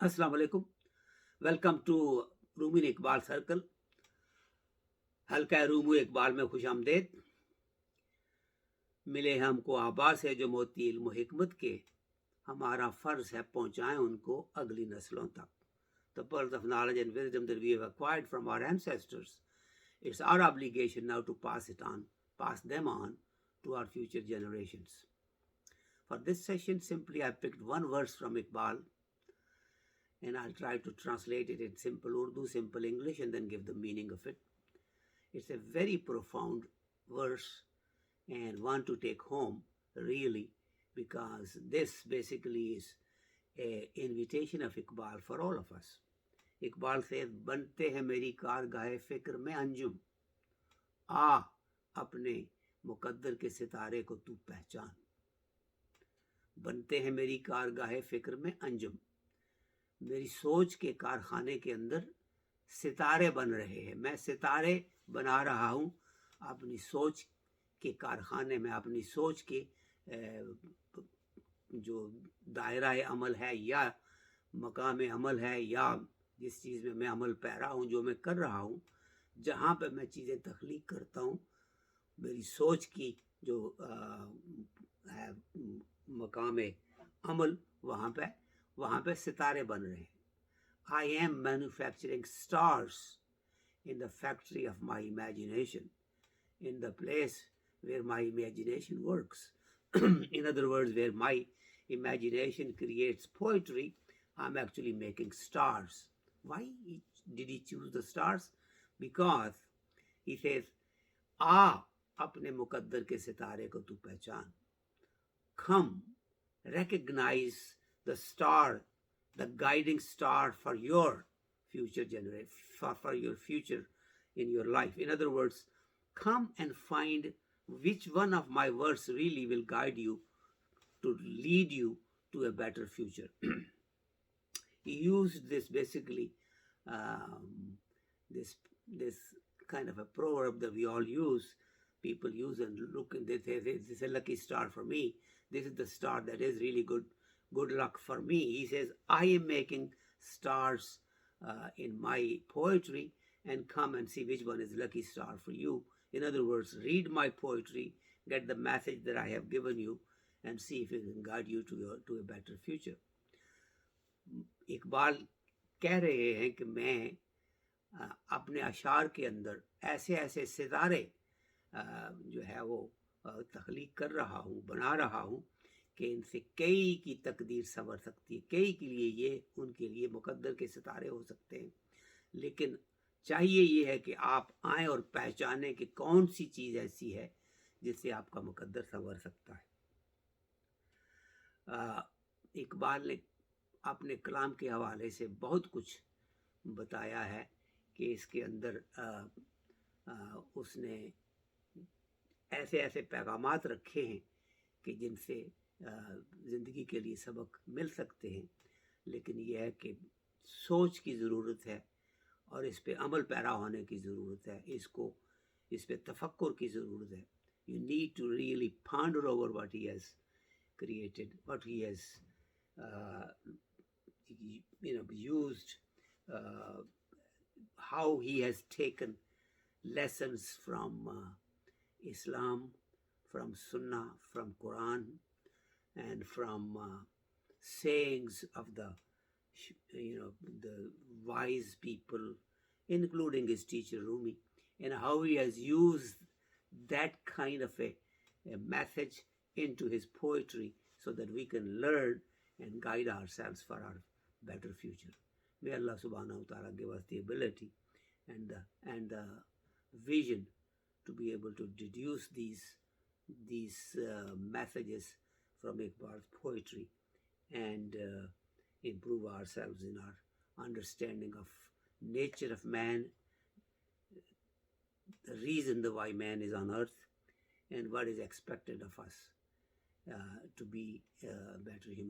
अस्सलाम वालेकुम। Welcome to Rumi Iqbal circle. हल्का रूमो इकबाल में खुश आमदेद। मिले हमको आबाद से जो मोती इल्म हिकमत के, हमारा फ़र्ज है पहुँचाएं उनको अगली नस्लों तक। The pearls of knowledge and wisdom that we have acquired from our ancestors, it's our obligation now to pass them on to our future generations. For this session, simply I picked one verse from Iqbal, and I'll try to translate it in simple Urdu, simple English, and then give the meaning of it. It's a very profound verse and one to take home, really, because this basically is an invitation of Iqbal for all of us. Iqbal says, "Bante hai meri kargah fikr mein anjum." आ अपने मुकद्दर के सितारे को तू पहचान। बनते हैं मेरी कारगाह फिक्र में अंजुम, मेरी सोच के कारखाने के अंदर सितारे बन रहे हैं। मैं सितारे बना रहा हूँ अपनी सोच के कारखाने में, अपनी सोच के जो दायरा अमल है या मकाम अमल है या जिस चीज़ में मैं अमल पैरा हूँ, जो मैं कर रहा हूँ, जहाँ पे मैं चीज़ें तख्लीक करता हूँ, मेरी सोच की जो है मकाम अमल, वहाँ पे सितारे बन रहे हैं। I am manufacturing stars in the factory of my imagination, in the place where my imagination works. In other words, where my imagination creates poetry, I'm actually making stars. Why did he choose the stars? Because he says, आ अपने मुकद्दर के सितारे को तू पहचान. Come, recognize the star, the guiding star for your future generation, for your future in your life. In other words, come and find which one of my words really will guide you to lead you to a better future. He used this basically, this kind of a proverb that we all use. People use and look and they say, "This is a lucky star for me. This is the star that is really good luck for me." He says, I am making stars in my poetry, and come and see which one is lucky star for you. In other words, read my poetry, get the message that I have given you, and see if it can guide you to a better future. Iqbal कह रहे हैं कि मैं अपने अशार के अंदर ऐसे ऐसे सितारे जो है वो तख्लीक कर रहा हूँ, बना रहा हूँ कि इनसे कई की तकदीर संवर सकती है। कई के लिए ये उनके लिए मुकद्दर के सितारे हो सकते हैं, लेकिन चाहिए ये है कि आप आएँ और पहचानें कि कौन सी चीज़ ऐसी है जिससे आपका मुकद्दर संवर सकता है। इकबाल ने अपने कलाम के हवाले से बहुत कुछ बताया है कि इसके अंदर उसने ऐसे ऐसे पैगामात रखे हैं कि जिनसे ज़िंदगी के लिए सबक मिल सकते हैं, लेकिन यह है कि सोच की ज़रूरत है और इस पे अमल पैरा होने की ज़रूरत है, इस पे तफक्कुर की ज़रूरत है. You need to really ponder over what he has created, what he has used, how he has taken lessons from Islam, from Sunnah, from Quran, and from sayings of the wise people, including his teacher Rumi, and how he has used that kind of a message into his poetry so that we can learn and guide ourselves for our better future. May Allah subhanahu wa ta'ala give us the ability and the vision to be able to deduce these messages from Iqbal's poetry and improve ourselves in our understanding of nature of man, the reason why man is on earth, and what is expected of us to be a better human